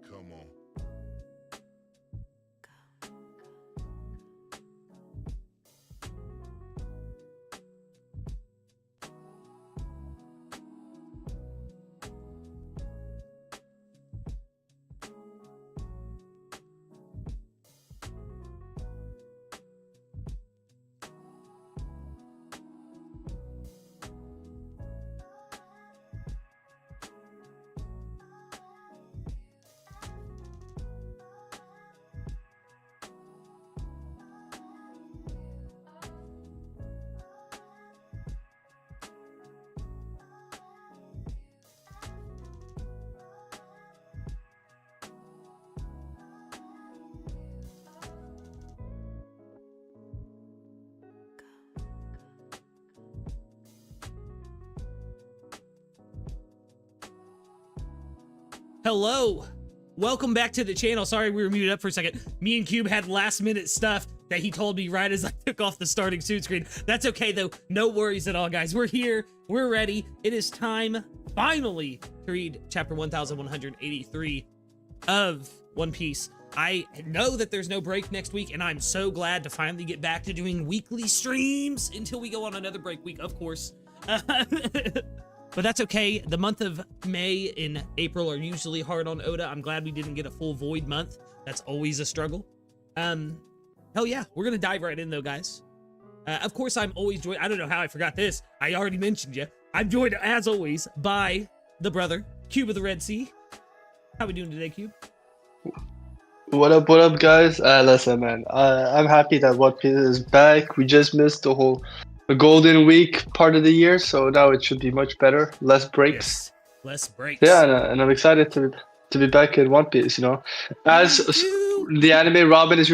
Come on. Hello, welcome back to the channel. Sorry we were muted up for a second. Me and Kube had last minute stuff that he told me right as I took off the starting suit screen. That's okay though, no worries at all guys. We're here, we're ready. It is time finally to read chapter 1183 of One Piece. I know that there's no break next week and I'm so glad to finally get back to doing weekly streams until we go on another break week, of course. But that's okay. The month of May and April are usually hard on Oda. I'm glad we didn't get a full void month. That's always a struggle. Hell yeah, we're gonna dive right in though, guys. Of course, I'm always joined. I don't know how I forgot this. I already mentioned you. I'm joined as always by the brother, Kube of the Red Sea. How we doing today, Kube? What up, guys? Listen, man. I'm happy that One Piece is back. We just missed the whole golden week part of the year, so now it should be much better. Less breaks. Yes, less breaks. Yeah, and I'm excited to be back in One Piece. You know, as the anime Robin is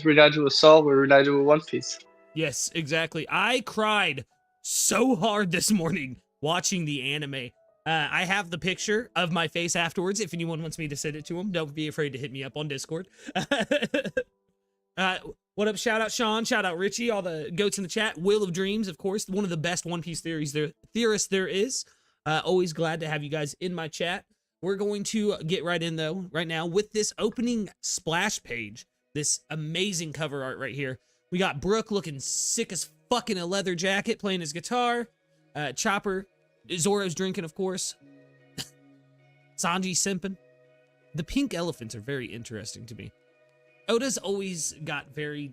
reunited with Saul, we're reunited with One Piece. Yes, exactly. I cried so hard this morning watching the anime. I have the picture of my face afterwards. If anyone wants me to send it to them, don't be afraid to hit me up on Discord. What up? Shout out Sean, shout out Richie, all the goats in the chat. Will of Dreams, of course, one of the best One Piece theorists there is. Always glad to have you guys in my chat. We're going to get right in though, right now, with this opening splash page. This amazing cover art right here. We got Brook looking sick as fuck in a leather jacket, playing his guitar. Chopper, Zoro's drinking, of course. Sanji simping. The pink elephants are very interesting to me. Oda's always got very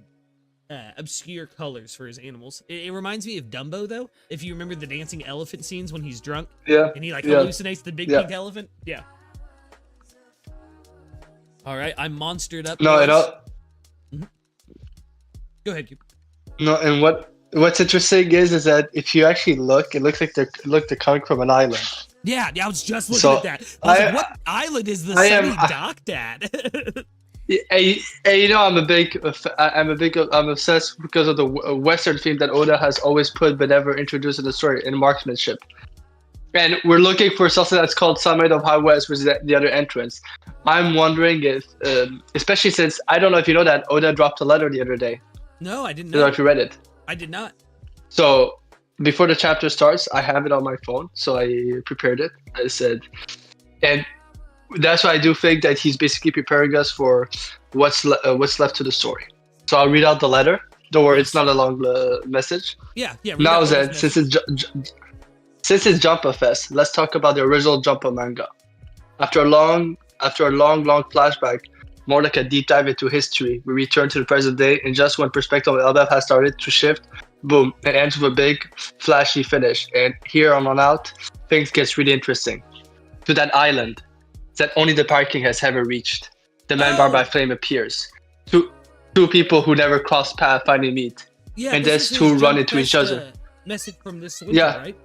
obscure colors for his animals. It reminds me of Dumbo, though. If you remember the dancing elephant scenes when he's drunk, and he like hallucinates the big pink elephant. Yeah. All right, I'm monstered up. No, Go ahead, Cube. No, and what's interesting is that if you actually look, it looks like they're coming from an island. Yeah, I was just looking at that. I was like, what island is the sunny docked at? You know, I'm obsessed because of the Western theme that Oda has always put but never introduced in the story, in marksmanship. And we're looking for something that's called Summit of High West, which is the other entrance. I'm wondering if, especially since, I don't know if you know that, Oda dropped a letter the other day. No, I didn't I don't know if you read it. I did not. So, before the chapter starts, I have it on my phone, so I prepared it. I said, and that's why I do think that he's basically preparing us for what's left to the story. So I'll read out the letter. Don't worry, it's not a long message. Yeah. Now then, since it's Jumpa Fest, let's talk about the original Jumpa manga. After a long flashback, more like a deep dive into history, we return to the present day, and just when perspective of LDF has started to shift, boom, it ends with a big, flashy finish. And here on out, things gets really interesting. To that island that only the Pirate King has ever reached. The man barred by flame appears. Two people who never crossed paths finally meet. Yeah, and those two run into each other. Message from this winter, right?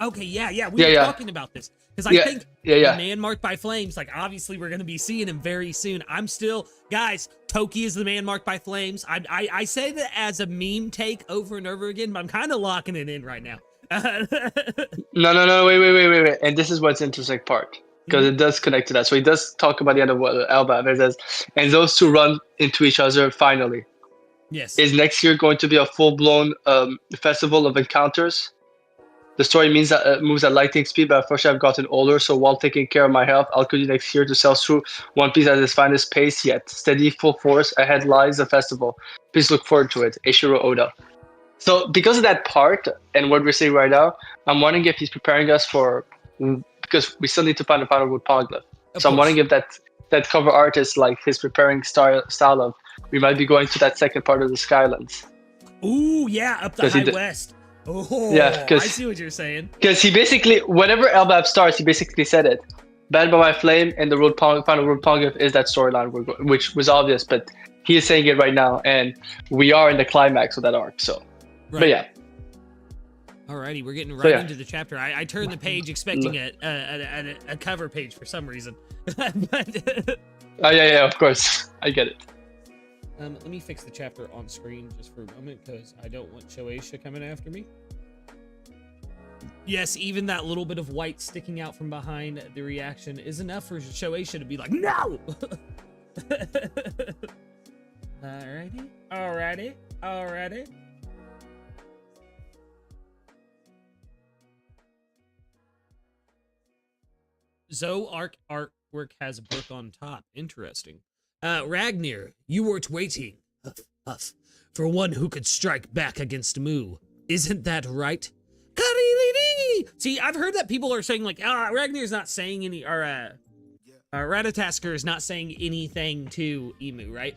Okay, yeah. We were talking about this. Because I think the man marked by flames, like obviously we're going to be seeing him very soon. I'm still, guys, Toki is the man marked by flames. I say that as a meme take over and over again, but I'm kind of locking it in right now. No, wait. And this is what's interesting part. Because it does connect to that. So he does talk about the end of Elba. And it says, and those two run into each other finally. Yes. Is next year going to be a full-blown festival of encounters? The story means that moves at lightning speed, but unfortunately I've gotten older, so while taking care of my health, I'll continue next year to sail through One Piece at its finest pace yet. Steady, full force, ahead lies the festival. Please look forward to it. Eiichiro Oda. So because of that part and what we're seeing right now, I'm wondering if he's preparing us for, because we still need to find a final with Poneglyph. So I'm wondering if that cover art is like his preparing style of, we might be going to that second part of the Skylands. Ooh, yeah, up the High West. Oh, yeah, I see what you're saying. Because he basically, whenever Elbap starts, he basically said it. Banned by my flame and the final road Poneglyph is that storyline, which was obvious, but he is saying it right now, and we are in the climax of that arc, so. Right. But yeah. Alrighty, we're getting right into the chapter. I turned the page expecting a cover page for some reason. But oh, yeah, of course. I get it. Let me fix the chapter on screen just for a moment, because I don't want Shueisha coming after me. Yes, even that little bit of white sticking out from behind the reaction is enough for Shueisha to be like, no! Alrighty. Zoe artwork has a book on top. Interesting. Ragnar, you weren't waiting, huff, for one who could strike back against Mu. Isn't that right? See, I've heard that people are saying like, Ragnar's not saying any, or Ratatasker is not saying anything to Emu, right?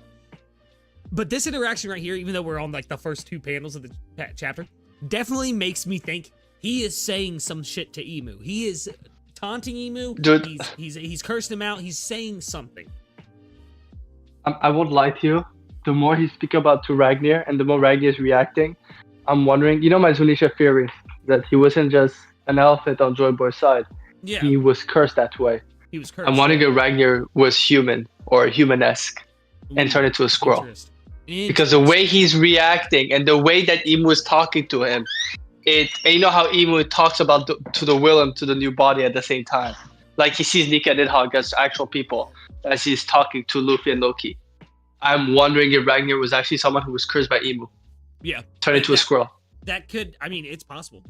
But this interaction right here, even though we're on like the first 2 panels of the chapter, definitely makes me think he is saying some shit to Emu. He is taunting Emu. Dude. He's cursed him out. He's saying something. I won't lie to you. The more he speaks about to Ragnar and the more Ragnar is reacting, I'm wondering, you know my Zunisha theory, that he wasn't just an elephant on Joy Boy's side. Yeah. He was cursed that way. He was cursed. I'm wondering if Ragnar was human or human-esque and turned into a squirrel. Because the way he's reacting and the way that Emu is talking to him, and you know how Emu talks about to the will and to the new body at the same time. Like he sees Nika and Nidhogg as actual people as he's talking to Luffy and Loki. I'm wondering if Ragnar was actually someone who was cursed by Emu. Yeah. Turned into a squirrel. That could, I mean, it's possible.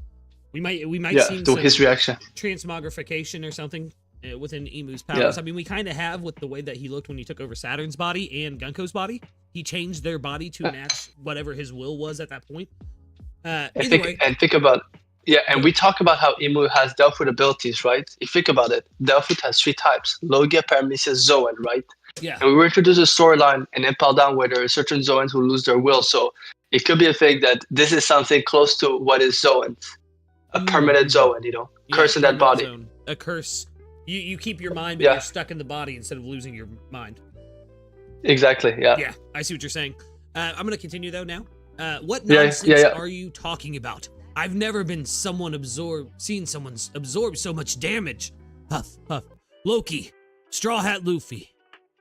We might see his reaction. Transmogrification or something within Emu's powers. Yeah. I mean, we kind of have with the way that he looked when he took over Saturn's body and Gunko's body. He changed their body to match whatever his will was at that point. And think about, and we talk about how Emu has Delphoid abilities, right? If you think about it, Delphoid has 3 types: Logia, Paramecia, Zoan, right? Yeah. And we were introduced a storyline in Impel Down where there are certain Zoans who lose their will, so it could be a thing that this is something close to what is Zoan. A permanent Zoan, you know? Curse in that body. Zone. A curse. You keep your mind, but you're stuck in the body instead of losing your mind. Exactly, yeah. Yeah, I see what you're saying. I'm going to continue, though, now. What nonsense are you talking about? I've never been seen someone absorb so much damage. Huff, huff. Loki, Straw Hat Luffy.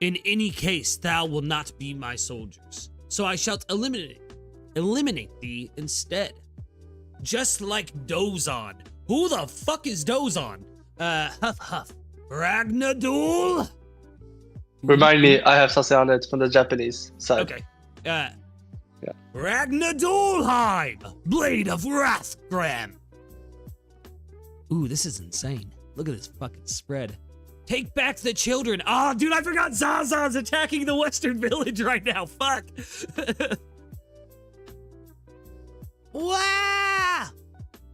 In any case, thou will not be my soldiers. So I shall eliminate thee instead. Just like Dozon. Who the fuck is Dozon? Huff, huff. Ragnadul? Remind me, I have something on it from the Japanese side. Okay. Ragnadulheim, Blade of Wrathgram. Ooh, this is insane. Look at this fucking spread. Take back the children. Oh, dude, I forgot Zaza's attacking the Western Village right now. Fuck. Wow!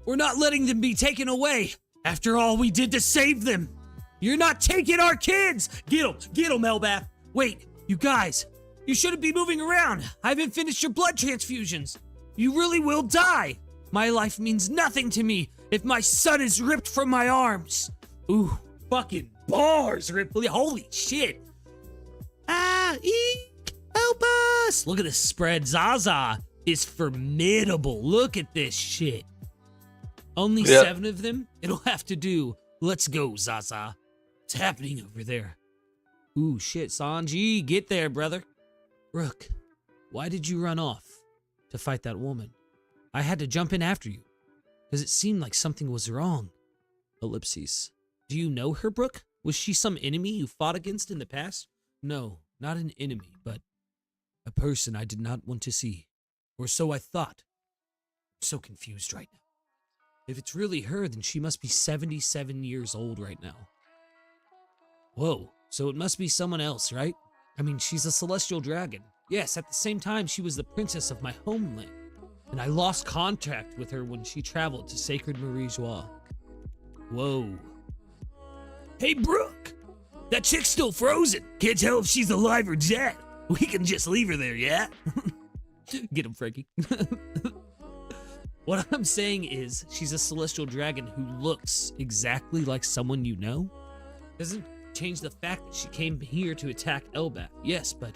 We're not letting them be taken away. After all we did to save them. You're not taking our kids. Get them, Elbap. Wait, you guys. You shouldn't be moving around. I haven't finished your blood transfusions. You really will die. My life means nothing to me if my son is ripped from my arms. Ooh, fucking bars, Ripley. Holy shit. Help us. Look at this spread. Zaza is formidable. Look at this shit. Only 7 of them? It'll have to do. Let's go, Zaza. What's happening over there? Ooh, shit, Sanji. Get there, brother. Rook, why did you run off to fight that woman? I had to jump in after you, because it seemed like something was wrong. Ellipses. Do you know her, Brook? Was she some enemy you fought against in the past? No, not an enemy, but a person I did not want to see. Or so I thought. I'm so confused right now. If it's really her, then she must be 77 years old right now. Whoa, so it must be someone else, right? I mean, she's a celestial dragon. Yes, at the same time, she was the princess of my homeland. And I lost contact with her when she traveled to Sacred Marie Joie. Whoa. Hey, Brooke! That chick's still frozen. Can't tell if she's alive or dead. We can just leave her there, yeah? Get him, Frankie. What I'm saying is, she's a celestial dragon who looks exactly like someone you know. Doesn't change the fact that she came here to attack Elbat. Yes, but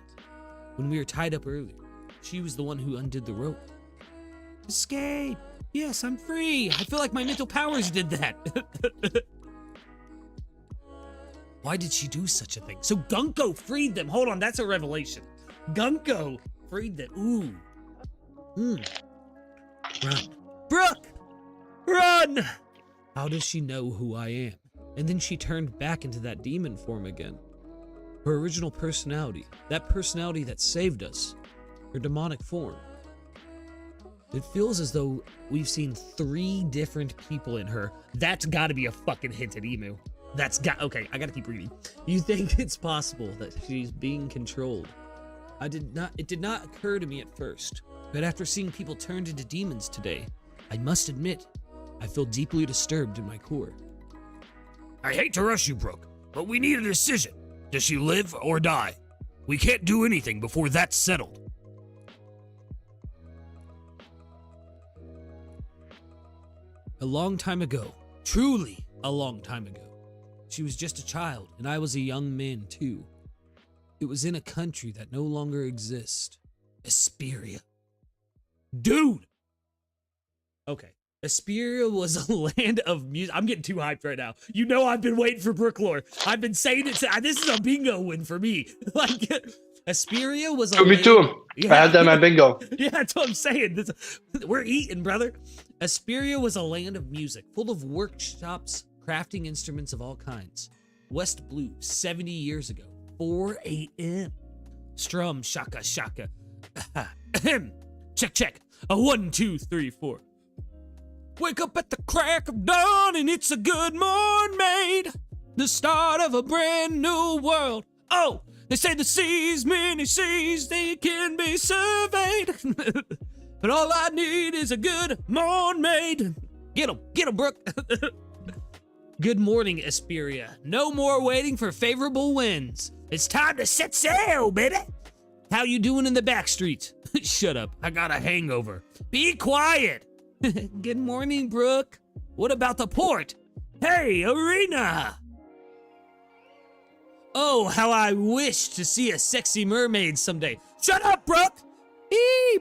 when we were tied up earlier, she was the one who undid the rope. Escape! Yes, I'm free! I feel like my mental powers did that. Why did she do such a thing? So Gunko freed them. Hold on, that's a revelation. Gunko freed them. Ooh. Run. Brooke! Run! How does she know who I am? And then she turned back into that demon form again. Her original personality. That personality that saved us. Her demonic form. It feels as though we've seen 3 different people in her. That's gotta be a fucking hint at Emu. Okay, I gotta keep reading. You think it's possible that she's being controlled? It did not occur to me at first, but after seeing people turned into demons today, I must admit, I feel deeply disturbed in my core. I hate to rush you, Brooke, but we need a decision. Does she live or die? We can't do anything before that's settled. A long time ago, truly a long time ago, she was just a child, and I was a young man too. It was in a country that no longer exists. Asperia. Dude! Okay. Asperia was a land of music. I'm getting too hyped right now. You know I've been waiting for Brooke lore. I've been saying it. This is a bingo win for me. Like, Asperia was a Me too. Yeah. I had that in my bingo. Yeah, that's what I'm saying. We're eating, brother. Asperia was a land of music, full of workshops, crafting instruments of all kinds. West Blue, 70 years ago, 4 a.m. Strum, shaka, shaka. Check, check. A 1, 2, 3, 4. Wake up at the crack of dawn and it's a good morning, mate. The start of a brand new world. Oh, they say the seas, many seas, they can be surveyed. But all I need is a good morning, mate. Get him, Brooke. Good morning, Asperia. No more waiting for favorable winds. It's time to set sail, baby. How you doing in the back streets? Shut up, I got a hangover. Be quiet. Good morning, Brooke. What about the port? Hey, Arena! Oh, how I wish to see a sexy mermaid someday. Shut up, Brooke!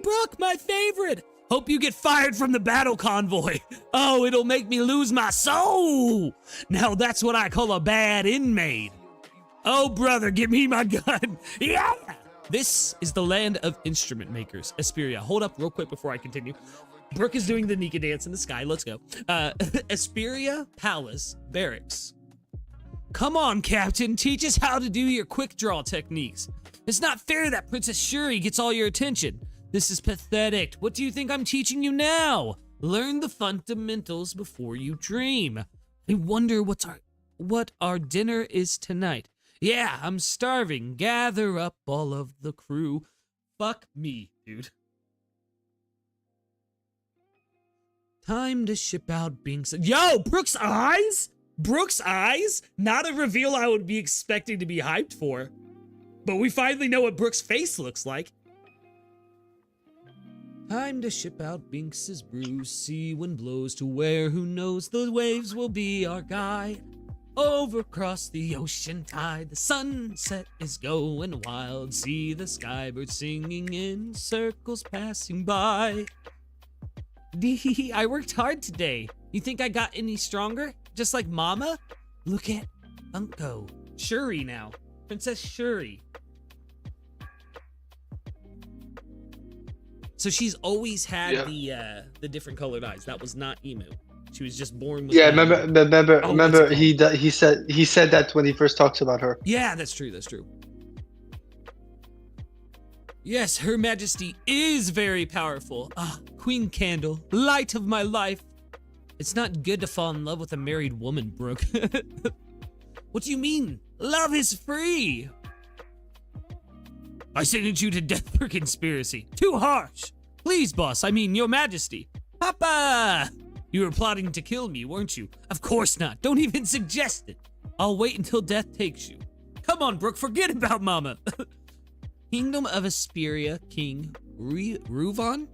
Brooke, my favorite. Hope you get fired from the battle convoy. Oh, it'll make me lose my soul. Now that's what I call a bad inmate. Oh, brother, give me my gun. Yeah! This is the land of instrument makers. Asperia, hold up real quick before I continue. Brooke is doing the Nika dance in the sky. Let's go. Asperia Palace Barracks. Come on, Captain. Teach us how to do your quick draw techniques. It's not fair that Princess Shuri gets all your attention. This is pathetic. What do you think I'm teaching you now? Learn the fundamentals before you dream. I wonder what our dinner is tonight. Yeah, I'm starving. Gather up all of the crew. Fuck me, dude. Time to ship out Binks. Yo, Brooke's eyes? Brooke's eyes? Not a reveal I would be expecting to be hyped for. But we finally know what Brooke's face looks like. Time to ship out Binks's brew. Sea wind blows to where, who knows, the waves will be our guide. Over across the ocean tide, the sunset is going wild. See the skybird singing in circles passing by. I worked hard today. You think I got any stronger? Just like Mama? Look at Unko. Shuri now. Princess Shuri. So she's always had the different colored eyes. That was not Emu. She was just born with remember he said that when he first talks about her. Yeah, that's true. That's true. Yes, Her Majesty is very powerful. Ah, Queen Candle, light of my life. It's not good to fall in love with a married woman, Brooke. What do you mean? Love is free. I sentenced you to death for conspiracy. Too harsh. Please, boss, I mean, your majesty. Papa! You were plotting to kill me, weren't you? Of course not. Don't even suggest it. I'll wait until death takes you. Come on, Brooke, forget about Mama. Kingdom of Asperia, King Reuven.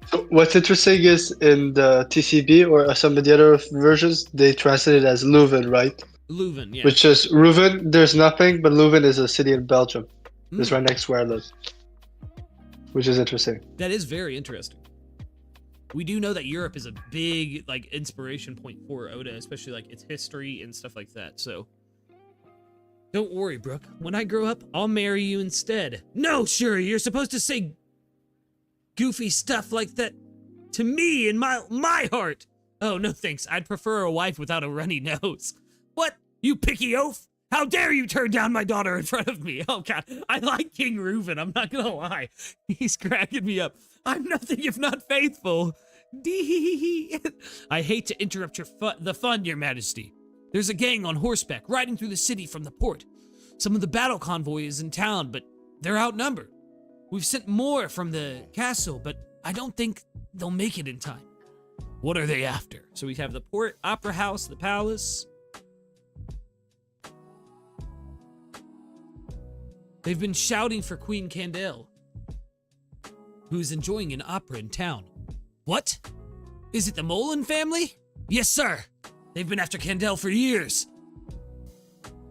So what's interesting is in the TCB or some of the other versions, they translate it as Leuven, right? Leuven, yeah. Which is Reuven, there's nothing, but Leuven is a city in Belgium. It's right next to where I live. Which is interesting. That is very interesting. We do know that Europe is a big like inspiration point for Oda, especially like its history and stuff like that. So don't worry, Brooke. When I grow up, I'll marry you instead. No, Shuri, you're supposed to say goofy stuff like that to me in my heart. Oh, no thanks. I'd prefer a wife without a runny nose. What? You picky oaf? How dare you turn down my daughter in front of me? Oh, God. I like King Reuven. I'm not gonna lie. He's cracking me up. I'm nothing if not faithful. Dee. I hate to interrupt the fun, Your Majesty. There's a gang on horseback riding through the city from the port. Some of the battle convoy is in town, but they're outnumbered. We've sent more from the castle, but I don't think they'll make it in time. What are they after? So we have the port, opera house, the palace. They've been shouting for Queen Candel, who's enjoying an opera in town. What? Is it the Molan family? Yes, sir. They've been after Candel for years.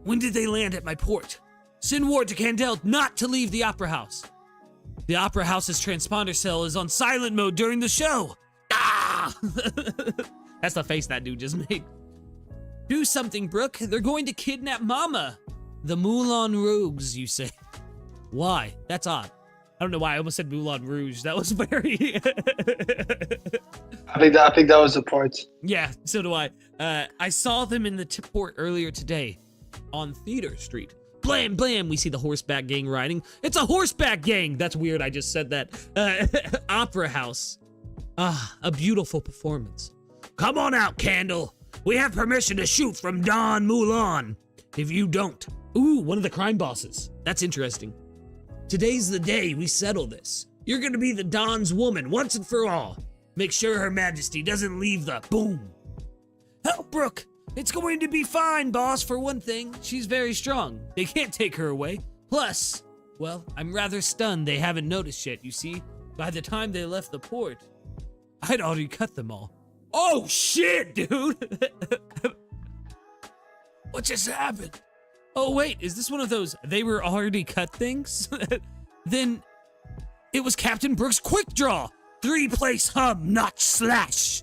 When did they land at my port? Send word to Candel not to leave the opera house. The opera house's transponder cell is on silent mode during the show. Ah! That's the face that dude just made. Do something, Brooke. They're going to kidnap Mama. The Moulin Rouge, you say. Why? That's odd. I don't know why I almost said Moulin Rouge. That was very... I think that was the point. Yeah, so do I. I saw them in the port earlier today on Theater Street. Blam, blam, we see the horseback gang riding. It's a horseback gang! That's weird, I just said that. Opera house. Ah, a beautiful performance. Come on out, Candle. We have permission to shoot from Don Moulin. If you don't. Ooh, one of the crime bosses. That's interesting. Today's the day we settle this. You're gonna be the Don's woman once and for all. Make sure Her Majesty doesn't leave the boom. Help, Brooke. It's going to be fine, boss, for one thing. She's very strong. They can't take her away. Plus, well, I'm rather stunned they haven't noticed yet, you see. By the time they left the port, I'd already cut them all. Oh, shit, dude! What just happened? Oh, wait, is this one of those they were already cut things? Then it was Captain Brooke's quick draw. 3-place hum, not slash.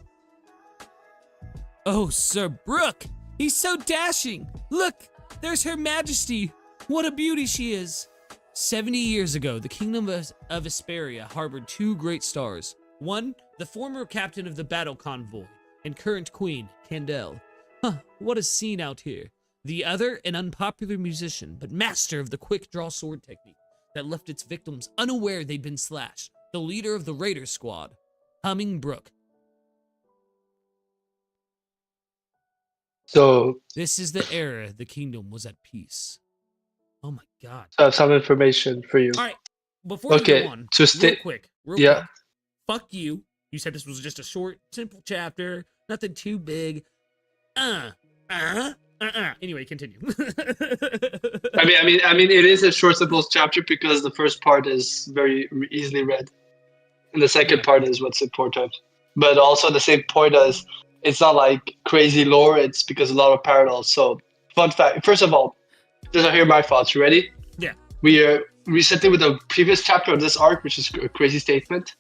Oh, Sir Brooke, he's so dashing. Look, there's Her Majesty. What a beauty she is. 70 years ago, the Kingdom of Asperia harbored 2 great stars. One, the former captain of the battle convoy, and current queen, Candel. Huh, what a scene out here. The other, an unpopular musician, but master of the quick draw sword technique that left its victims unaware they'd been slashed. The leader of the Raider squad, Humming Brooke. So This is the era the kingdom was at peace. Oh my God. I have some information for you. All right, before we go on, real quick. Fuck you. You said this was just a short, simple chapter, nothing too big. Anyway, continue. I mean, it is a short, simple chapter because the first part is very easily read, and the second part is what's important. But also the same point as it's not like crazy lore. It's because a lot of parallels. So, fun fact. First of all, just to hear my thoughts. You ready? Yeah. We are recently with the previous chapter of this arc, which is a crazy statement.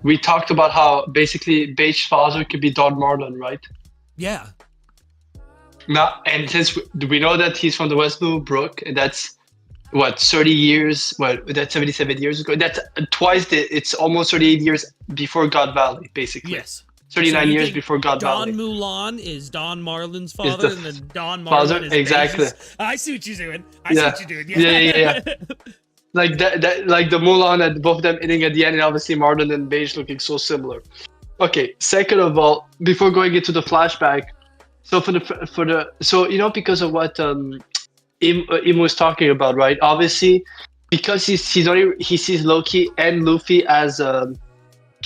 We talked about how basically Baige's father could be Don Marlon, right? Yeah. Now, and since we know that he's from the West Blue Brook, and that's what 30 years. Well, that's 77 years ago. That's twice it's almost 38 years before God Valley, basically. Yes. 39 years before God Valley. Don Moulin is Don Marlon's father, and then Don Marlon is exactly. I see what you're doing. I see what you're doing. Yeah. Like that, like the Moulin and both of them ending at the end, and obviously Marlon and Beige looking so similar. Okay. Second of all, before going into the flashback, so because of what Im was talking about, right? Obviously, because he sees Loki and Luffy as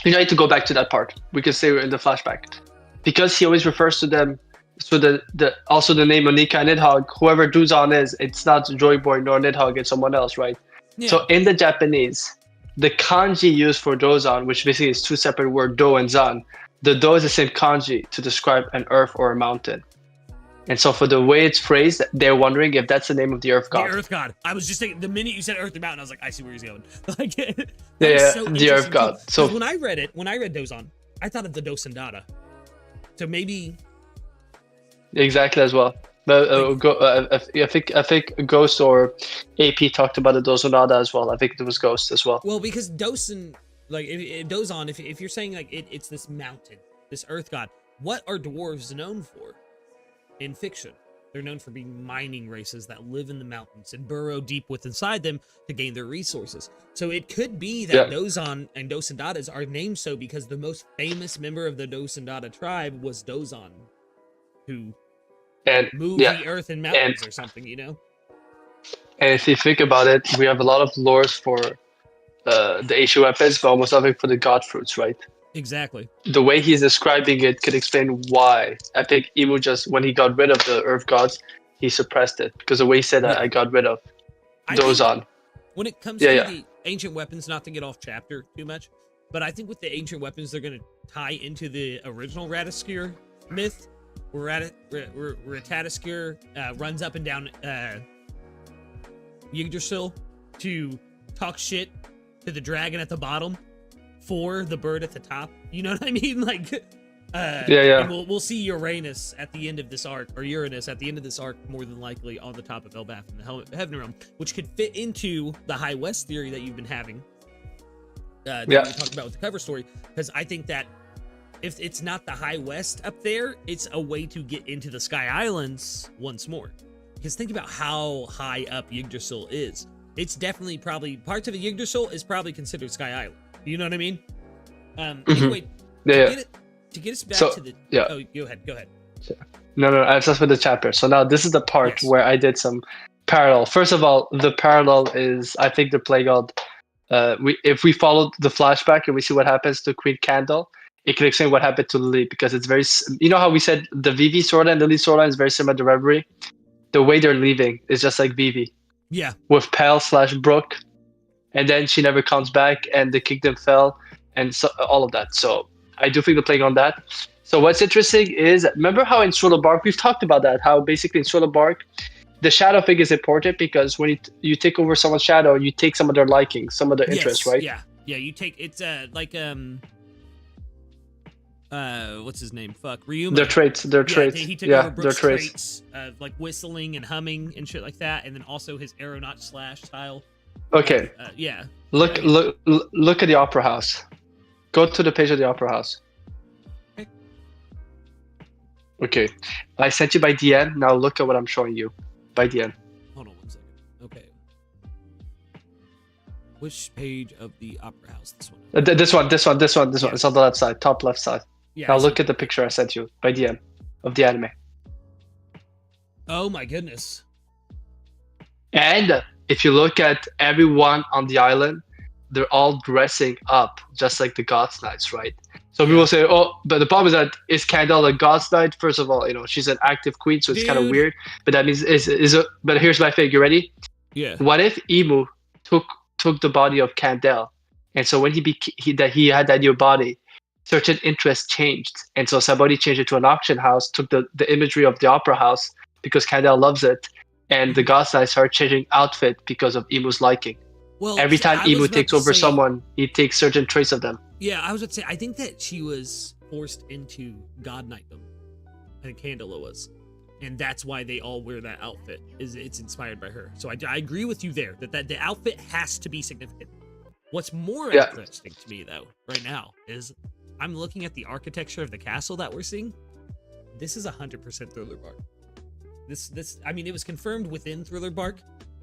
you need to go back to that part. We can say we're in the flashback because he always refers to them. So the name Monika and Nidhogg, whoever Duzan is, it's not Joy Boy nor Nidhogg, it's someone else, right? Yeah. So in the Japanese, the kanji used for Dozan, which basically is two separate words, Do and Zan, the Do is the same kanji to describe an earth or a mountain. And so for the way it's phrased, they're wondering if that's the name of the Earth God. The Earth God. I was just thinking, the minute you said Earth and Mountain, I was like, I see where he's going. Like, so the Earth God. So when I read Dozan, I thought of the Dosandada. So maybe... Exactly as well. But I think Ghost or AP talked about the Dosandada as well. I think it was Ghost as well. Well, because Dozan, like, Dozan, if you're saying, like, it's this mountain, this Earth God, what are dwarves known for? In fiction, they're known for being mining races that live in the mountains and burrow deep inside them to gain their resources. So it could be that Dozan and Dosandadas are named so because the most famous member of the Dosandada tribe was Dozan, who moved the earth and mountains or something, you know? And if you think about it, we have a lot of lores for the Ancient weapons, but almost nothing for the god fruits, right? Exactly. The way he's describing it could explain why. I think Imu just, when he got rid of the Earth Gods, he suppressed it. Because the way he said that, I got rid of Dozan. When it comes to the ancient weapons, not to get off chapter too much, but I think with the ancient weapons, they're going to tie into the original Rataskir myth, where Rataskir runs up and down Yggdrasil to talk shit to the dragon at the bottom for the bird at the top. You know what I mean? Like, and we'll see Uranus at the end of this arc, or Uranus at the end of this arc, more than likely on the top of Elbaf in the Heaven Realm, which could fit into the High West theory that you've been having, that we talked about with the cover story. Because I think that if it's not the High West up there, it's a way to get into the Sky Islands once more. Because think about how high up Yggdrasil is. It's definitely probably parts of Yggdrasil is probably considered Sky Island. You know what I mean? Anyway, to get us back to the... Oh, go ahead. No, I was just with the chapter. So now this is the part where I did some parallel. First of all, the parallel is, I think the Plague God, if we follow the flashback and we see what happens to Queen Candle, it can explain what happened to Lily, because it's very... You know how we said the Vivi swordline and Lily swordline is very similar to Reverie? The way they're leaving is just like Vivi. Yeah. With Pal/Brooke. And then she never comes back, and the kingdom fell, and so, all of that. So I do think they're playing on that. So what's interesting is, remember how in Thriller Bark, we've talked about that, how basically in Thriller Bark, the shadow thing is important because when you take over someone's shadow, you take some of their liking, some of their interests, right? Yeah, you take, it's like, what's his name? Ryuma. Their traits. He took over Brooke's traits, like whistling and humming and shit like that, and then also his aeronaut slash style. Okay. Look at the Opera House. Go to the page of the Opera House. Okay. I sent you by DM. Now look at what I'm showing you by DM. Hold on 1 second. Okay. Which page of the Opera House? This one. This one. It's on the left side, top left side. Yeah, now look at the picture I sent you by DM of the anime. Oh my goodness. And if you look at everyone on the island, they're all dressing up just like the God's Knights, right? So people say, oh, but the problem is that is Candle a God's Knight? First of all, she's an active queen, so it's kind of weird. But that means but here's my thing. You ready? Yeah. What if Imu took the body of Candle, and so when he had that new body, certain interests changed, and so somebody changed it to an auction house, took the imagery of the Opera House because Candle loves it. And the God's Knights start changing outfit because of Imu's liking. Well, every time Imu takes over someone, he takes certain traits of them. Yeah, I was about to say, I think that she was forced into God Knightdom. I think Candela was. And that's why they all wear that outfit. It's inspired by her. So I agree with you there, that the outfit has to be significant. What's more interesting to me, though, right now, is I'm looking at the architecture of the castle that we're seeing. This is 100% Thriller Bark. I mean, it was confirmed within Thriller Bark.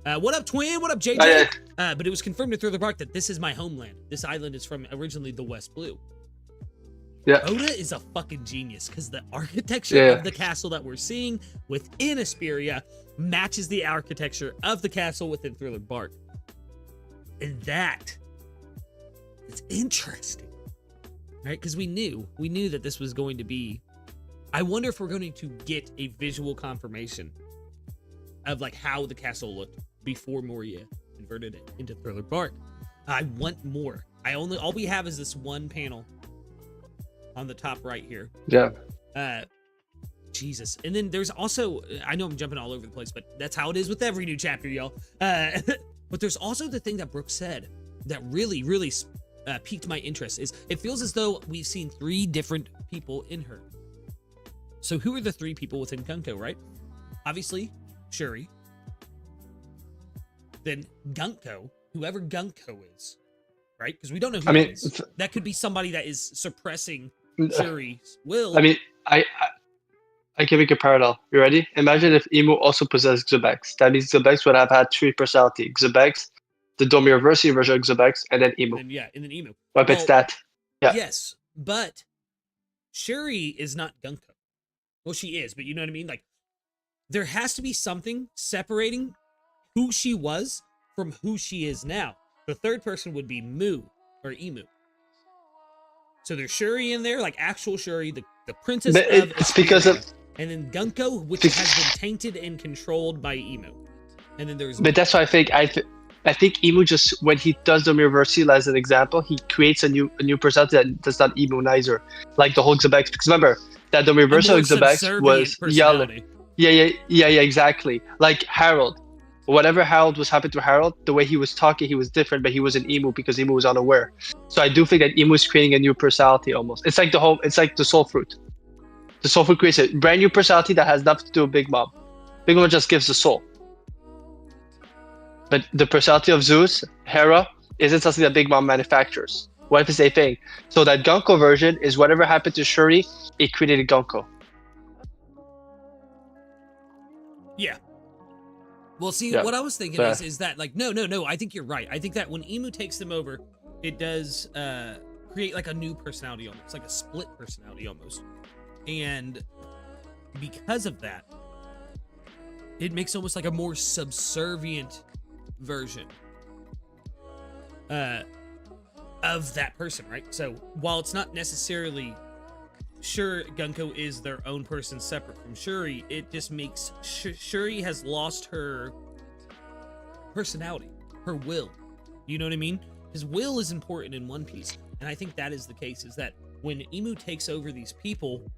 What up, Twin? What up, JJ? But it was confirmed in Thriller Bark that this is my homeland. This island is from originally the West Blue. Yeah. Oda is a fucking genius because the architecture of the castle that we're seeing within Asperia matches the architecture of the castle within Thriller Bark. And that is interesting, right? Because we knew that this was going to be. I wonder if we're going to get a visual confirmation of like how the castle looked before Moria converted it into Thriller Bark. I want more. All we have is this one panel on the top right here. Yeah. Jesus. And then there's also, I know I'm jumping all over the place, but that's how it is with every new chapter, y'all. But there's also the thing that Brooke said that really, really piqued my interest is it feels as though we've seen 3 different people in her. So who are the 3 people within Gunko, right? Obviously, Shuri. Then Gunko, whoever Gunko is, right? Because we don't know who it is. That could be somebody that is suppressing Shuri's will. I mean, I can make a parallel. You ready? Imagine if Emu also possessed Xubex. That means Xubex would have had 3 personality. Xubex, the Domiroversi version of Xubex, and then Emu. And then Emu. Well, it's that. Yeah. Yes, but Shuri is not Gunko. Well, she is, but you know what I mean? Like, there has to be something separating who she was from who she is now. The third person would be Mu, or Emu. So there's Shuri in there, like actual Shuri, the princess of it's because of... And then Gunko, which has been tainted and controlled by Emu. And then there's... But that's why I think Emu just, when he does the Domiroversi as an example, he creates a new personality that's not Emu neither. Like the whole Xubex. Because remember, that Domiroversi of Xubex was yelling. Yeah, exactly. Like Harold. Whatever Harold was happening to Harold, the way he was talking, he was different, but he was an Emu because Emu was unaware. So I do think that Emu is creating a new personality almost. It's like the soul fruit. The soul fruit creates a brand new personality that has nothing to do with Big Mom. Big Mom just gives the soul. But the personality of Zeus, Hera, isn't something that Big Mom manufactures. What if it's a thing? So that Gunko version is whatever happened to Shuri, it created Gunko. Yeah. Well, see, what I was thinking is that, like, no, I think you're right. I think that when Emu takes them over, it does create, like, a new personality almost, like a split personality almost. And because of that, it makes almost like a more subservient version of that person, right? So while it's not necessarily sure Gunko is their own person separate from Shuri, it just makes Shuri has lost her personality, her will. You know what I mean? His will is important in One Piece, and I think that is the case, is that when Emu takes over these people,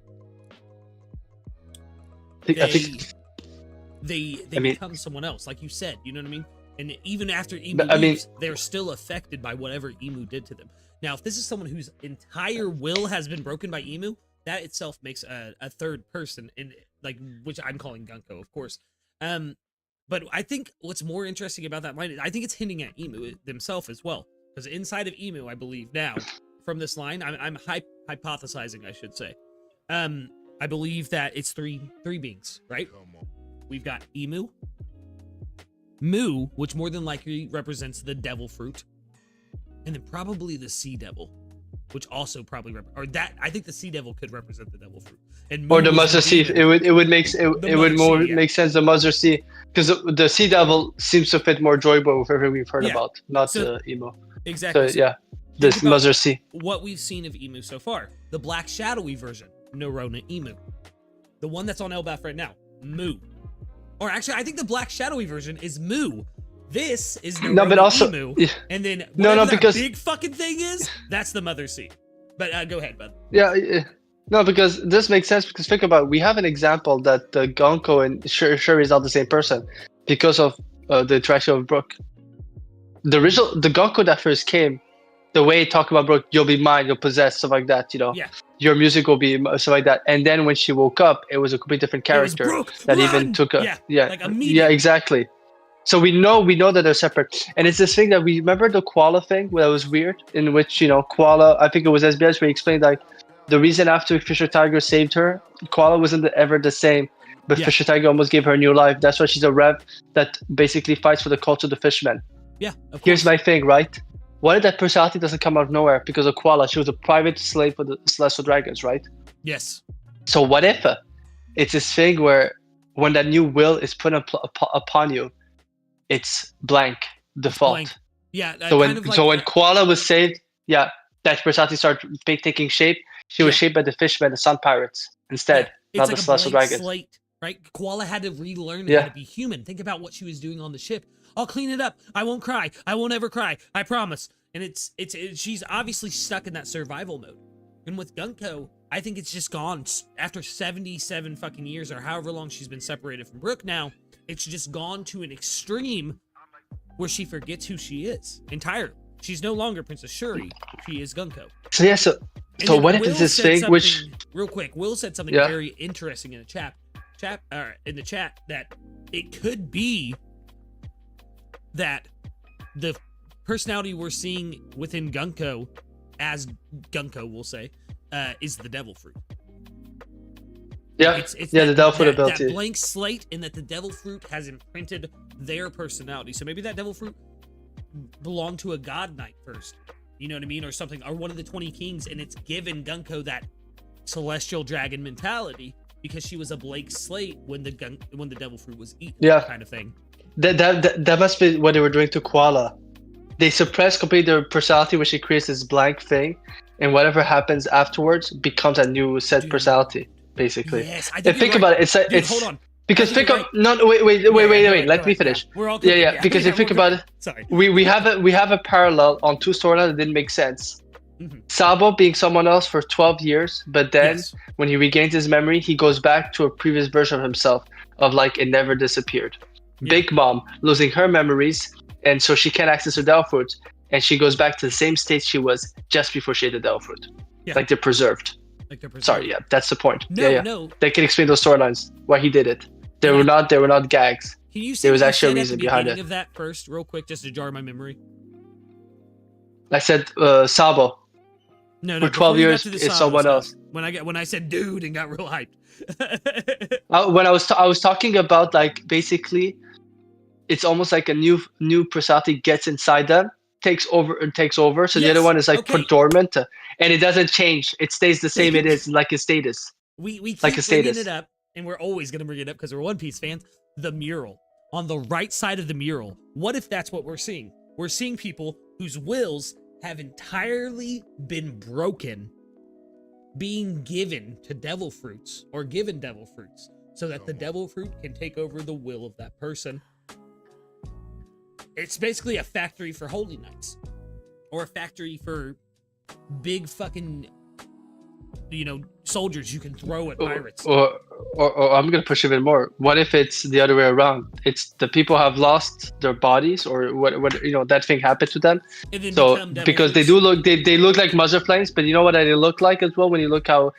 they become someone else, like you said, you know what I mean? And even after Emu leaves, they're still affected by whatever Emu did to them. Now, if this is someone whose entire will has been broken by Emu, that itself makes a third person, in like, which I'm calling Gunko, of course. But I think what's more interesting about that line, I think it's hinting at Emu themselves as well. Because inside of Emu, I believe now, from this line, I'm hypothesizing, I should say. I believe that it's three beings, right? We've got Emu, Mu, which more than likely represents the devil fruit, and then probably the sea devil, which also probably I think the sea devil could represent the devil fruit, and or the mother sea. It would make sense, the mother sea, because the sea devil seems to fit more Joyboy with everything we've heard about, not Emu. Exactly. So yeah, this mother sea. What we've seen of Emu so far, the black shadowy version, Norona Emu, the one that's on Elbaf right now, Mu. Or actually, I think the black shadowy version is Mu. This is Emu. And then because big fucking thing is, that's the mother sea. But go ahead, bud. Yeah, no, because this makes sense, because think about it. We have an example that the Gonko and Shuri is not the same person because of the interaction of Brooke. The Gonko that first came, the way he talked about Brooke, you'll be mine, you'll possess, stuff like that, you know. Yeah. Your music will be stuff like that. And then when she woke up, it was a completely different character that even took a like immediately. Yeah, exactly. So we know that they're separate. And it's this thing that we remember, the Koala thing that was weird, in which, you know, Koala, I think it was SBS where he explained like the reason after Fisher Tiger saved her, Koala wasn't ever the same, but Fisher Tiger almost gave her a new life. That's why she's a rev that basically fights for the culture of the fishmen. Yeah, of course. Here's my thing, right? what if that personality doesn't come out of nowhere? Because of Koala, she was a private slave for the Celestial Dragons, right? Yes. So what if it's this thing where when that new will is put upon you, it's blank default. Blank. Yeah. So kind of like, when Koala was saved, yeah, that personality started taking shape. She was shaped by the fishmen, the Sun Pirates, instead, not the Celestial Dragons. Slate, right? Koala had to relearn how to be human. Think about what she was doing on the ship. I'll clean it up. I won't cry. I won't ever cry. I promise. And she's obviously stuck in that survival mode. And with Gunko, I think it's just gone after 77 fucking years or however long she's been separated from Brook now. It's just gone to an extreme where she forgets who she is entirely. She's no longer Princess Shuri. She is Gunko. So yeah, so what if it's this thing which real quick, Will said something very interesting in the chat that it could be that the personality we're seeing within Gunko, as Gunko will say, is the devil fruit. Yeah, it's the devil fruit ability. That blank slate, and that the devil fruit has imprinted their personality. So maybe that devil fruit belonged to a god knight first. You know what I mean? Or something, or one of the 20 kings, and it's given Gunko that celestial dragon mentality because she was a blank slate when the devil fruit was eaten. Yeah, kind of thing. That must be what they were doing to Koala. They suppress completely their personality when she creates this blank thing, and whatever happens afterwards becomes a new set personality, basically. Yes, think about it. It's hold on. Because think of wait. Let me finish. We're all because if you think about it, sorry. We have a parallel on two storylines that didn't make sense. Mm-hmm. Sabo being someone else for 12 years, but then when he regains his memory, he goes back to a previous version of himself, of like it never disappeared. Yeah. Big Mom losing her memories, and so she can't access her devil fruit, and she goes back to the same state she was just before she had the devil fruit. Yeah. Like they're preserved. Sorry, that's the point. No. They can explain those storylines, why he did it. They were not gags. Can you say there was actually a reason behind it. Of that first, real quick, just to jar my memory? I said Sabo. No. For 12 years, it's someone else. When I said dude and got real hyped. When I was talking about, like, basically, it's almost like a new personality gets inside them, takes over. So the other one is like put dormant, and it doesn't change. It stays the same. It is like a status. We keep like bringing it up, and we're always gonna bring it up because we're One Piece fans. The mural on the right side of the mural. What if that's what we're seeing? We're seeing people whose wills have entirely been broken, being given to devil fruits or given devil fruits, so that the devil fruit can take over the will of that person. It's basically a factory for holy knights, or a factory for big fucking, soldiers you can throw at pirates. Or I'm gonna push even more. What if it's the other way around? It's the people have lost their bodies, or what that thing happened to them. So because they look like muzzle flames, but you know what they look like as well. When you look how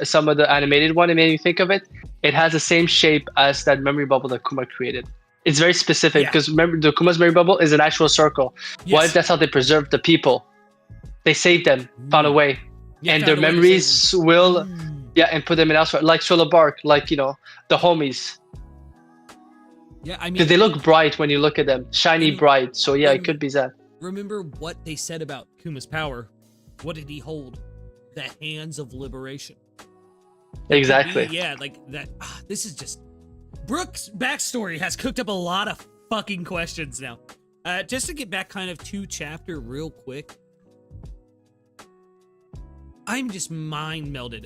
some of the animated one, it made me think of it. It has the same shape as that memory bubble that Kuma created. It's very specific because remember, the Kuma's memory bubble is an actual circle. Yes. What if that's how they preserved the people? They saved them, found a way, and their memories will, and put them in elsewhere, like Solar Bark, like the homies. Yeah, I mean, because they look bright when you look at them, shiny, bright. So it could be that. Remember what they said about Kuma's power? What did he hold? The hands of liberation. Exactly. Like that. This is just. Brook's backstory has cooked up a lot of fucking questions now. Just to get back kind of to chapter real quick. I'm just mind melded.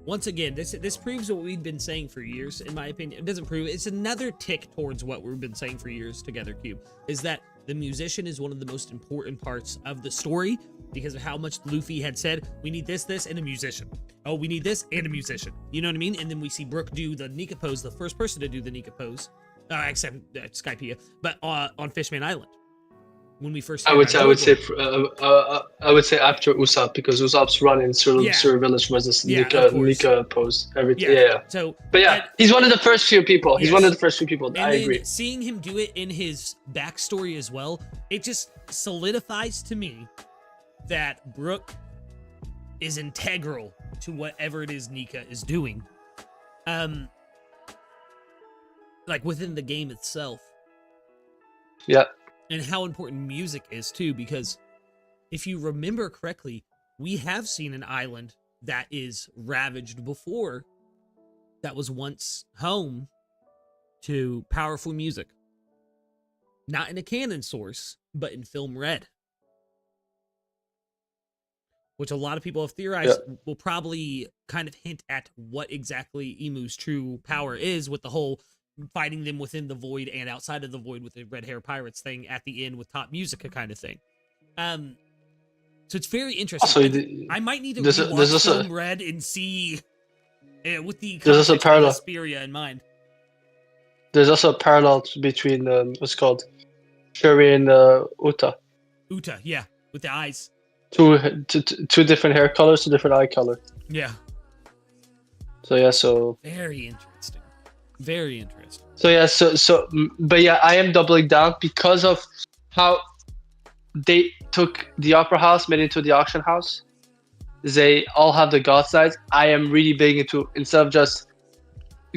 Once again, this proves what we've been saying for years, in my opinion. It doesn't prove it. It's another tick towards what we've been saying for years together, Cube. Is that the musician is one of the most important parts of the story because of how much Luffy had said, we need this, and a musician. Oh, we need this and a musician. You know what I mean? And then we see Brook do the Nika pose, the first person to do the Nika pose, except Skypiea, but on Fishman Island. When we first, I would say after Usopp, because Usopp's run in Sur Village was this Nika pose. Everything. So, but he's one of the first few people. He's one of the first few people. I agree. Seeing him do it in his backstory as well, it just solidifies to me that Brook is integral to whatever it is Nika is doing. Like within the game itself. Yeah. And how important music is too, because if you remember correctly, we have seen an island that is ravaged before that was once home to powerful music. Not in a canon source, but in film red. Which a lot of people have theorized will probably kind of hint at what exactly Emu's true power is, with the whole fighting them within the void and outside of the void with the red hair pirates thing at the end with top music kind of thing. So it's very interesting. Also, I might need to rewatch film red and see with the context of Vesperia in mind. There's also a parallel between what's called Shuri and Uta. Uta, yeah, with the eyes. Two different hair colors, two different eye color. Yeah. So yeah, so very interesting. Very interesting. So yeah, but yeah, I am doubling down because of how they took the opera house, made it into the auction house. They all have the God's Knights. I am really big into, instead of just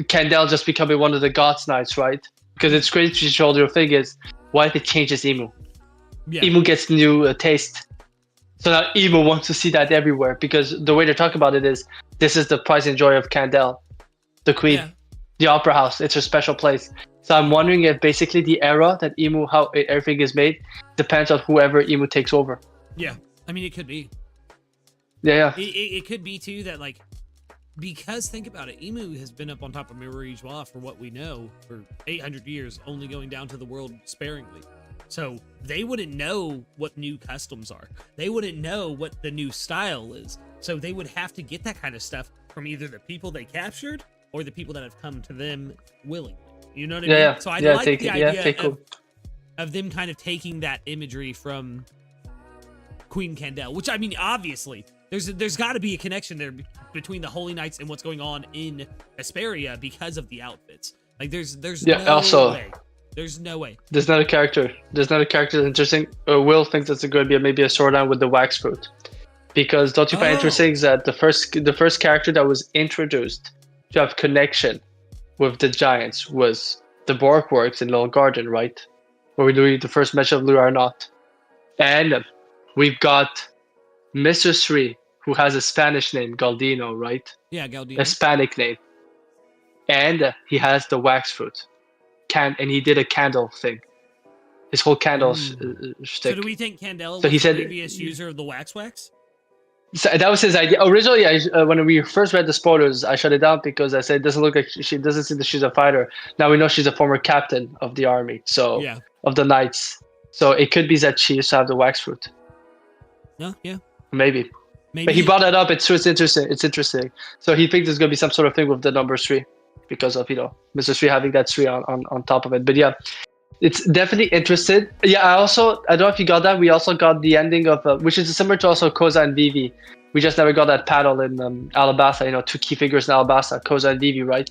Kandel just becoming one of the God's Knights, right? Because it's great to show your figures. Why if it changes Emu? Yeah. Emu gets new taste. So now Emu wants to see that everywhere, because the way they talk about it is, this is the pride and joy of Kandel, the queen, the opera house. It's her special place. So I'm wondering if basically the era that Emu, how everything is made, depends on whoever Emu takes over. Yeah, I mean, it could be. Yeah. It could be too that, like, because think about it, Emu has been up on top of Mirror Joie for what we know for 800 years, only going down to the world sparingly. So they wouldn't know what new customs are. They wouldn't know what the new style is. So they would have to get that kind of stuff from either the people they captured or the people that have come to them willingly. You know what I mean? Yeah. So I like the idea of them kind of taking that imagery from Queen Kandel, which, I mean, obviously there's got to be a connection there between the Holy Knights and what's going on in Vesperia because of the outfits. Like there's no way. There's no way. There's not a character that's interesting. Will thinks that's going to be maybe a storyline with the wax fruit, because don't you find interesting is that the first character that was introduced to have connection with the giants was the Bork Works in Little Garden, right? Where we do the first mention of Lou Arnott, and we've got Mr. Sri, who has a Spanish name, Galdino, right? Yeah, Galdino. A Hispanic name, and he has the wax fruit. And he did a candle thing. His whole candle stick. So do we think Kandel was the previous user of the wax? So that was his idea. Originally, when we first read the spoilers, I shut it down because I said it doesn't look like she doesn't seem that she's a fighter. Now we know she's a former captain of the army, so of the knights. So it could be that she used to have the wax fruit. No, yeah. Maybe. But he brought that up. It's interesting. It's interesting. So he thinks there's gonna be some sort of thing with the number 3. Because of, Mr. 3 having that 3 on top of it. But yeah, it's definitely interested. Yeah, I don't know if you got that. We also got the ending of, which is similar to also Koza and Vivi. We just never got that panel in Alabasta, 2 key figures in Alabasta, Koza and Vivi, right?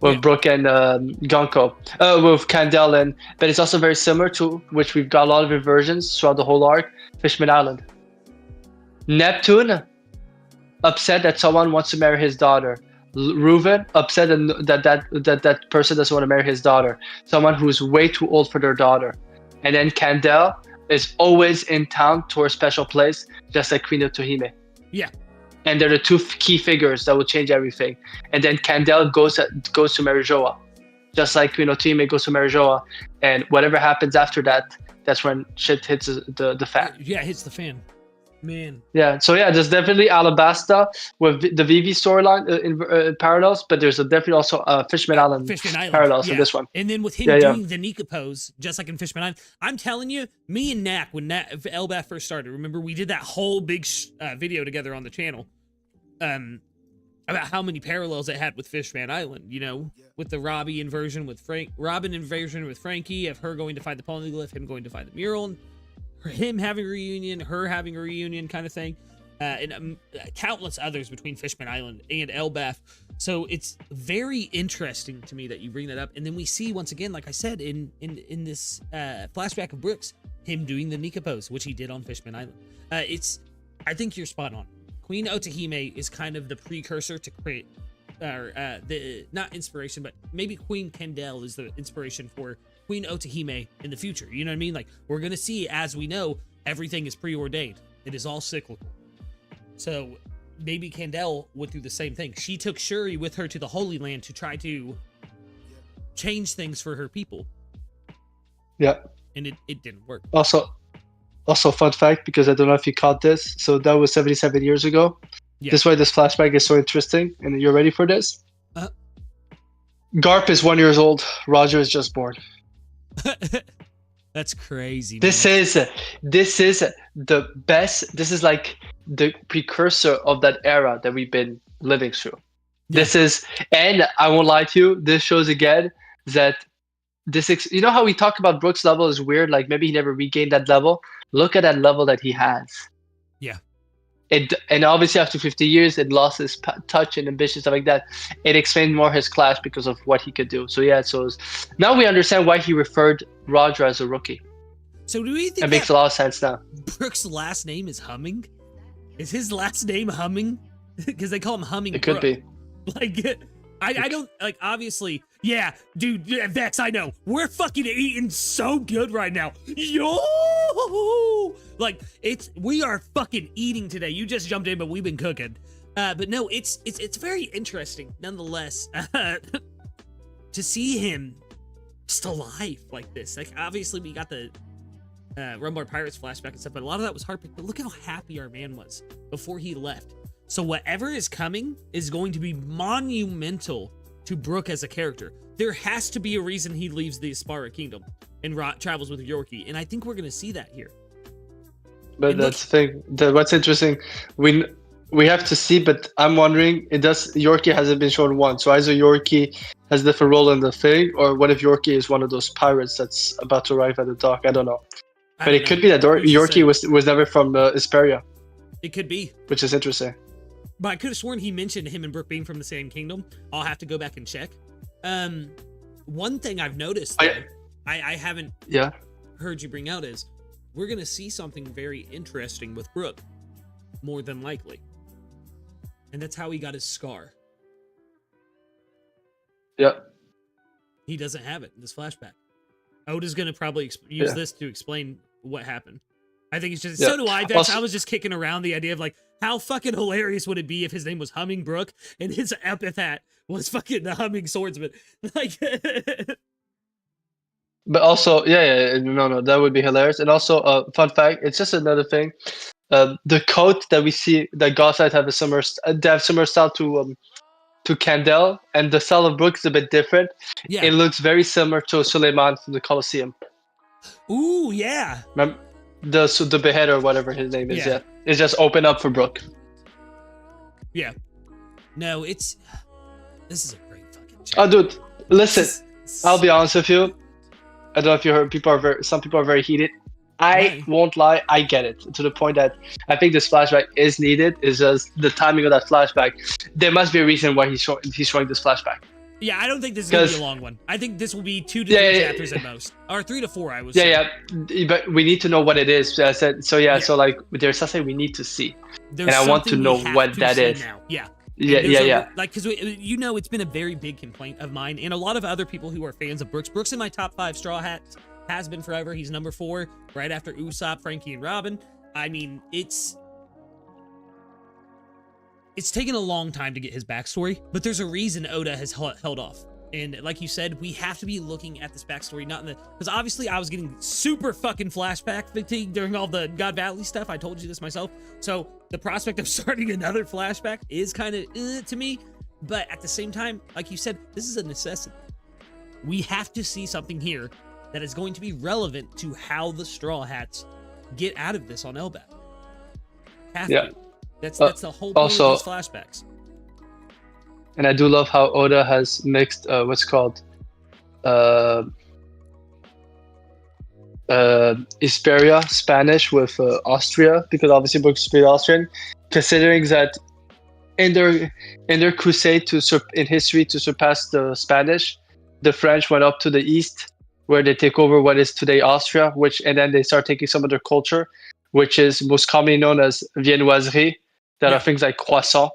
With Brooke and Gonko, with Kandel, but it's also very similar to, which we've got a lot of inversions throughout the whole arc, Fishman Island. Neptune, upset that someone wants to marry his daughter. Reuven, upset that person doesn't want to marry his daughter. Someone who's way too old for their daughter. And then Kandel is always in town to her special place, just like Queen of Tohime. Yeah. And they're the 2 key figures that will change everything. And then Kandel goes to Marijoa, just like Queen of Tohime goes to Marijoa. And whatever happens after that, that's when shit hits the fan. Yeah, hits the fan. Man. Yeah, so yeah, there's definitely Alabasta with the Vivi storyline in parallels, but there's definitely also Fishman Island parallels in this one. And then with him doing the Nika pose, just like in Fishman Island, I'm telling you, me and Nak, when Elbaf first started, remember we did that whole big video together on the channel about how many parallels it had with Fishman Island, with the Robin inversion with Frankie, of her going to find the polyglyph, him going to find the mural, him having a reunion, her having a reunion kind of thing, and countless others between Fishman Island and Elbaf. So it's very interesting to me that you bring that up. And then we see, once again, like I said, in this flashback of Brooks, him doing the Nika pose, which he did on Fishman Island. I think you're spot on. Queen Otohime is kind of the precursor to create, not inspiration, but maybe Queen Kandel is the inspiration for Queen Otohime in the future. You know what I mean? Like, we're going to see, as we know, everything is preordained. It is all cyclical. So maybe Candel went through the same thing. She took Shuri with her to the Holy Land to try to change things for her people. Yeah. And it didn't work. Also, fun fact, because I don't know if you caught this. So that was 77 years ago. Yeah. This is why this flashback is so interesting. And you're ready for this? Garp is 1 year old. Roger is just born. That's crazy. This is the best. This is like the precursor of that era that we've been living through. Yeah. This is, and I won't lie to you, this shows again that this, you know how we talk about Brooks' level is weird, like maybe he never regained that level. Look at that level that he has. Yeah. And obviously after 50 years, it lost his touch and ambition, stuff like that. It explained more his class because of what he could do. So yeah, so now we understand why he referred Roger as a rookie. So do we think it makes a lot of sense now? Brooks' last name is Humming? Is his last name Humming? Because they call him Humming. It could be. Like, I don't, like, obviously, yeah, dude, Vex, I know. We're fucking eating so good right now. Yo! Like, we are fucking eating today. You just jumped in, but we've been cooking. But no, it's very interesting, nonetheless, to see him just alive like this. Like, obviously, we got the Rumbar Pirates flashback and stuff, but a lot of that was heartbreak. But look how happy our man was before he left. So whatever is coming is going to be monumental to Brook as a character. There has to be a reason he leaves the Aspara Kingdom and travels with Yorkie, and I think we're going to see that here. But and that's the thing. What's interesting, we have to see. But I'm wondering, Yorkie hasn't been shown once. So either Yorkie has a different role in the thing, or what if Yorkie is one of those pirates that's about to arrive at the dock? I don't know. But it could be that Yorkie was never from Asperia. It could be, which is interesting. But I could have sworn he mentioned him and Brook being from the same kingdom. I'll have to go back and check. One thing I've noticed, though, I haven't heard you bring out is we're going to see something very interesting with Brook, more than likely. And that's how he got his scar. Yeah. He doesn't have it in this flashback. Oda's going to probably use this to explain what happened. I think it's just, so do I, Vex. Also, I was just kicking around the idea of like, how fucking hilarious would it be if his name was Humming Brook and his epithet was fucking the Humming Swordsman? Like, but also, no, that would be hilarious. And also, fun fact, it's just another thing. The coat that we see that Godside have similar style to Candel, and the style of Brook is a bit different. Yeah. It looks very similar to Suleiman from the Colosseum. Ooh, yeah. Remember? The beheader, whatever his name is, it's just open up for Brook. Yeah. No, this is a great fucking chat. Oh, dude, listen, I'll be honest with you. I don't know if you heard, some people are very heated. I won't lie, I get it. To the point that I think this flashback is needed. It's just the timing of that flashback. There must be a reason why he's showing this flashback. Yeah, I don't think this is going to be a long one. I think this will be 2 to 3 chapters at most. Or 3 to 4, I was saying. Yeah, but we need to know what it is. So I said, so like, there's something we need to see. And I want to know what that is. Now. Yeah. Yeah. Like, because it's been a very big complaint of mine and a lot of other people who are fans of Brooks. Brooks in my top 5 Straw Hats, has been forever. He's number 4, right after Usopp, Frankie, and Robin. I mean, it's taken a long time to get his backstory, but there's a reason Oda has held off. And like you said, we have to be looking at this backstory, not in because obviously I was getting super fucking flashback fatigue during all the God Valley stuff. I told you this myself. So the prospect of starting another flashback is kind of to me, but at the same time, like you said, this is a necessity. We have to see something here that is going to be relevant to how the Straw Hats get out of this on Elbap. That's the whole point of these flashbacks. And I do love how Oda has mixed what's called Hisparia, Spanish, with Austria, because obviously Brooks speaks Austrian. Considering that in their crusade in history to surpass the Spanish, the French went up to the east, where they take over what is today Austria, and then they start taking some of their culture, which is most commonly known as viennoiserie. That are things like croissant,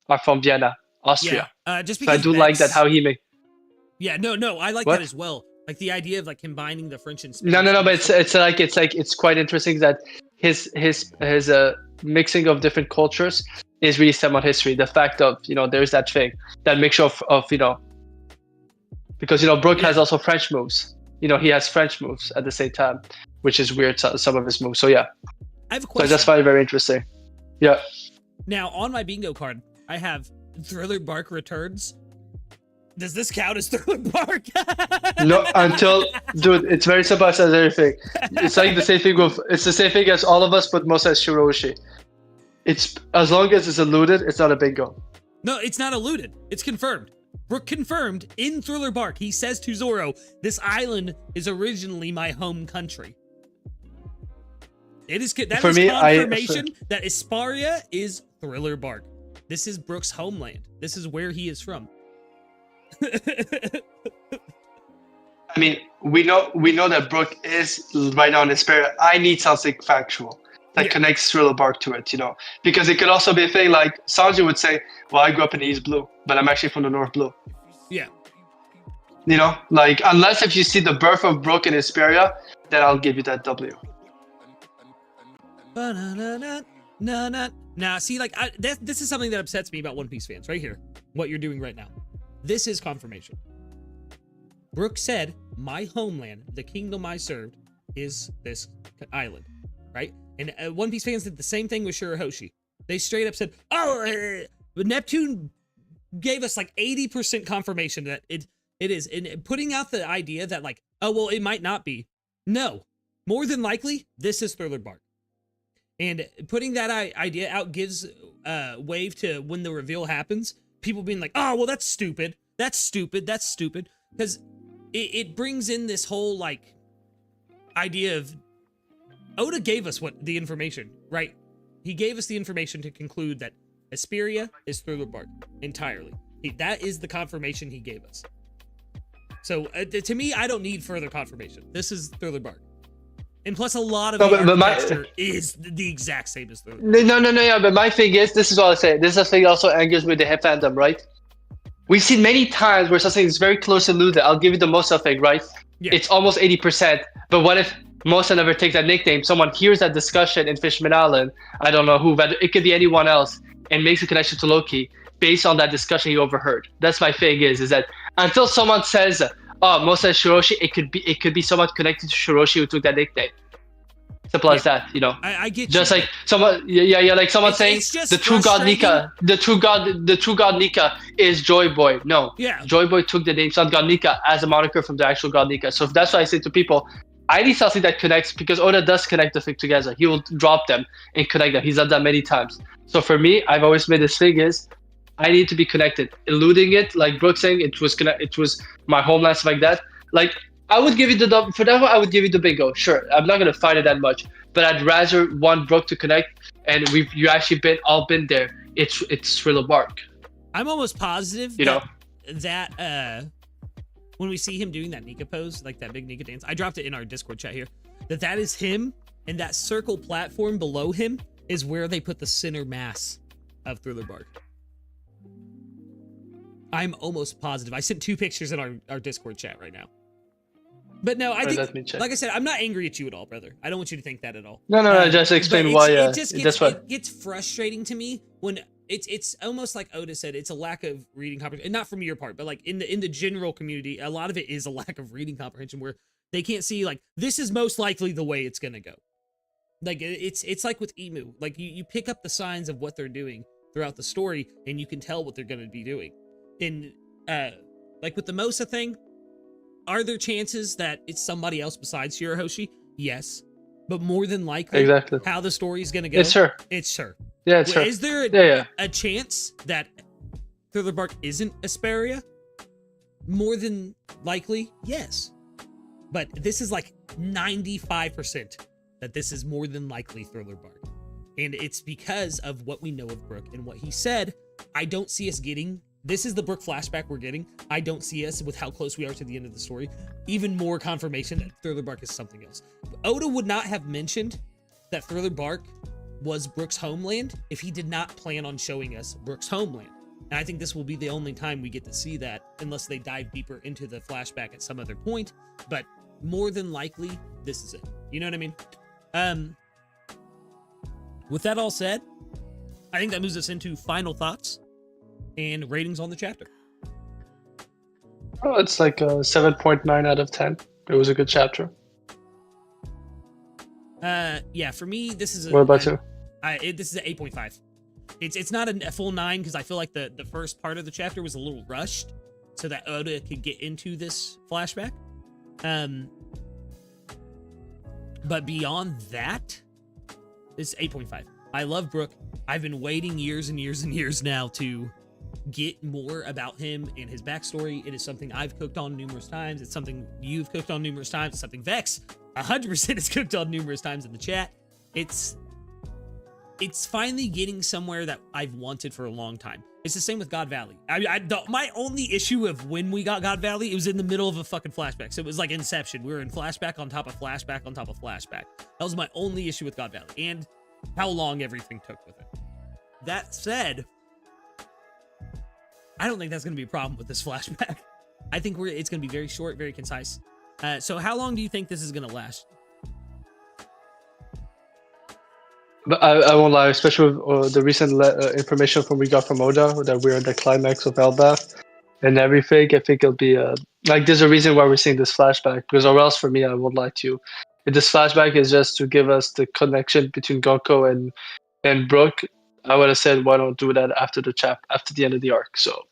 are from Vienna, Austria. Yeah, just because so I do like that how he made. Yeah, no, I like that as well. Like the idea of like combining the French and Spanish. No, but it's quite interesting that his mixing of different cultures is really stem on history. The fact of, there's that thing, that mixture of because Brook has also French moves. He has French moves at the same time, which is weird, some of his moves. So yeah, I have a question. So I just find it very interesting. Yeah. Now on my bingo card, I have Thriller Bark returns. Does this count as Thriller Bark? No, dude, it's very simple as everything. It's like the same thing it's the same thing as all of us, but most as Shiroshi. It's as long as it's alluded, it's not a bingo. No, it's not alluded. It's confirmed. Brook confirmed in Thriller Bark. He says to Zoro, "This island is originally my home country." That is confirmation that Esparia is Thriller Bark. This is Brook's homeland. This is where he is from. I mean, we know that Brook is right now in Esparia. I need something factual that connects Thriller Bark to it, because it could also be a thing like Sanji would say, "Well, I grew up in the East Blue, but I'm actually from the North Blue." Yeah. Like unless if you see the birth of Brook in Esparia, then I'll give you that W. Now, see, like, this is something that upsets me about One Piece fans right here. What you're doing right now. This is confirmation. Brook said, "My homeland, the kingdom I served, is this island," right? And One Piece fans did the same thing with Shirahoshi. They straight up said, "Oh, but Neptune gave us like 80% confirmation that it is," and putting out the idea that like, "Oh, well, it might not be." No, more than likely, this is Thriller Bark. And putting that idea out gives wave to when the reveal happens, people being like, "Oh, well, that's stupid. That's stupid. That's stupid." Because it brings in this whole like idea of Oda gave us the information, right? He gave us the information to conclude that Esperia is Thriller Bark entirely. That is the confirmation he gave us. So to me, I don't need further confirmation. This is Thriller Bark. And plus, a lot of the architecture is the exact same as Thriller. No. But my thing is, this is what I say. This is the thing also angers me with the hip fandom, right? We've seen many times where something is very close to alluded. I'll give you the Mosa thing, right? Yeah. It's almost 80%. But what if Mosa never takes that nickname? Someone hears that discussion in Fishman Island. I don't know who, but it could be anyone else, and makes a connection to Loki based on that discussion he overheard. That's my thing is that until someone says, "Oh, Mosa is Shiroshi," it could be someone connected to Shiroshi who took that nickname. Simple as that, I get just you. like someone, like someone saying the true god Nika, the true god Nika is Joy Boy. No, Joy Boy took the name Sun God Nika as a moniker from the actual god Nika. So that's why I say to people, I need something that connects, because Oda does connect the thing together. He will drop them and connect them. He's done that many times. So for me, I've always made this thing is, I need to be connected. Eluding it, like Brooke saying, it was my homeland, stuff like that. Like, I would give you for that one, I would give you the bingo. Sure, I'm not gonna fight it that much, but I'd rather want Brooke to connect, and you actually all been there. It's Thriller Bark. I'm almost positive that when we see him doing that Nika pose, like that big Nika dance, I dropped it in our Discord chat here, that is him, and that circle platform below him is where they put the center mass of Thriller Bark. I'm almost positive. I sent 2 pictures in our Discord chat right now. But no, I think, like I said, I'm not angry at you at all, brother. I don't want you to think that at all. No, just explain why. It gets frustrating to me when it's almost like Oda said, it's a lack of reading comprehension, not from your part, but like in the general community, a lot of it is a lack of reading comprehension where they can't see like this is most likely the way it's gonna go. Like it's like with Emu, like you pick up the signs of what they're doing throughout the story, and you can tell what they're gonna be doing. And like with the Mosa thing, are there chances that it's somebody else besides Shirahoshi? Yes. But more than likely, how the story is going to go, it's her. It's her. Yeah, it's her. Is there a chance that Thriller Bark isn't Esperia? More than likely, yes. But this is like 95% that this is more than likely Thriller Bark. And it's because of what we know of Brook and what he said. I don't see us getting... This is the Brook flashback we're getting. I don't see us, with how close we are to the end of the story, even more confirmation that Thriller Bark is something else. Oda would not have mentioned that Thriller Bark was Brook's homeland if he did not plan on showing us Brook's homeland. And I think this will be the only time we get to see that, unless they dive deeper into the flashback at some other point. But more than likely, this is it. You know what I mean? with that all said, I think that moves us into final thoughts and ratings on the chapter. Oh, it's like a 7.9 out of 10. It was a good chapter. Yeah, for me, this is a. What about you? This is an 8.5. It's not a full 9 because I feel like the first part of the chapter was a little rushed, so that Oda could get into this flashback. But beyond that, it's 8.5. I love Brook. I've been waiting years and years and years now to get more about him and his backstory. It is something I've cooked on numerous times. It's something you've cooked on numerous times. It's something Vex 100% has cooked on numerous times in the chat. It's finally getting somewhere that I've wanted for a long time. It's the same with God Valley. My only issue of when we got God Valley, it was in the middle of a fucking flashback. So it was like Inception. We were in flashback on top of flashback on top of flashback. That was my only issue with God Valley, and how long everything took with it. That said, I don't think that's going to be a problem with this flashback. I think it's going to be very short, very concise. So how long do you think this is going to last? But I won't lie, especially with the recent information we got from Oda, that we're in the climax of Elbaf and everything. I think it'll be like there's a reason why we're seeing this flashback, because or else for me, I won't lie to you, if this flashback is just to give us the connection between Gonko and Brook, I would have said why don't do that after the end of the arc. So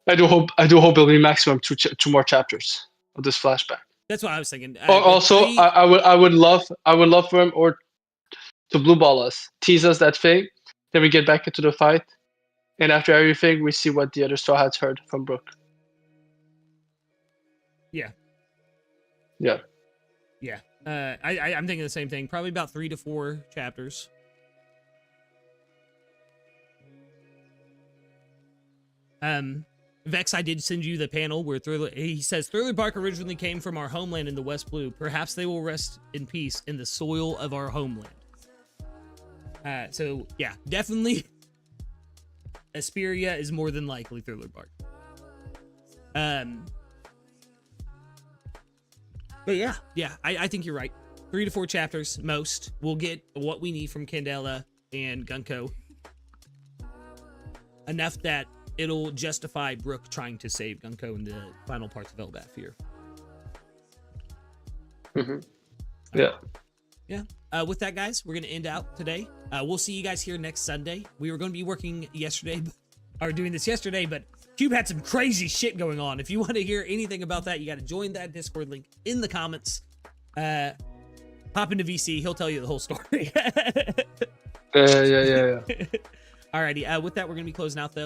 I do hope it'll be maximum two more chapters of this flashback. That's what I was thinking. Also, I would love for him to blue ball us, tease us that thing, then we get back into the fight, and after everything, we see what the other Straw Hats heard from Brook. Yeah. Yeah. Yeah. I'm thinking the same thing. Probably about 3 to 4 chapters. Vex, I did send you the panel where he says Thriller Bark originally came from our homeland in the West Blue. Perhaps they will rest in peace in the soil of our homeland. So yeah, definitely Asperia is more than likely Thriller Bark. But yeah, I think you're right. 3 to 4 chapters, most. We'll get what we need from Candela and Gunko. Enough that it'll justify Brook trying to save Gunko in the final parts of Elbaf here. Mm-hmm. Yeah. Yeah. With that, guys, we're going to end out today. We'll see you guys here next Sunday. We were going to be working yesterday, or doing this yesterday, but Cube had some crazy shit going on. If you want to hear anything about that, you got to join that Discord link in the comments. Pop into VC. He'll tell you the whole story. Yeah. Alrighty. With that, we're going to be closing out, though.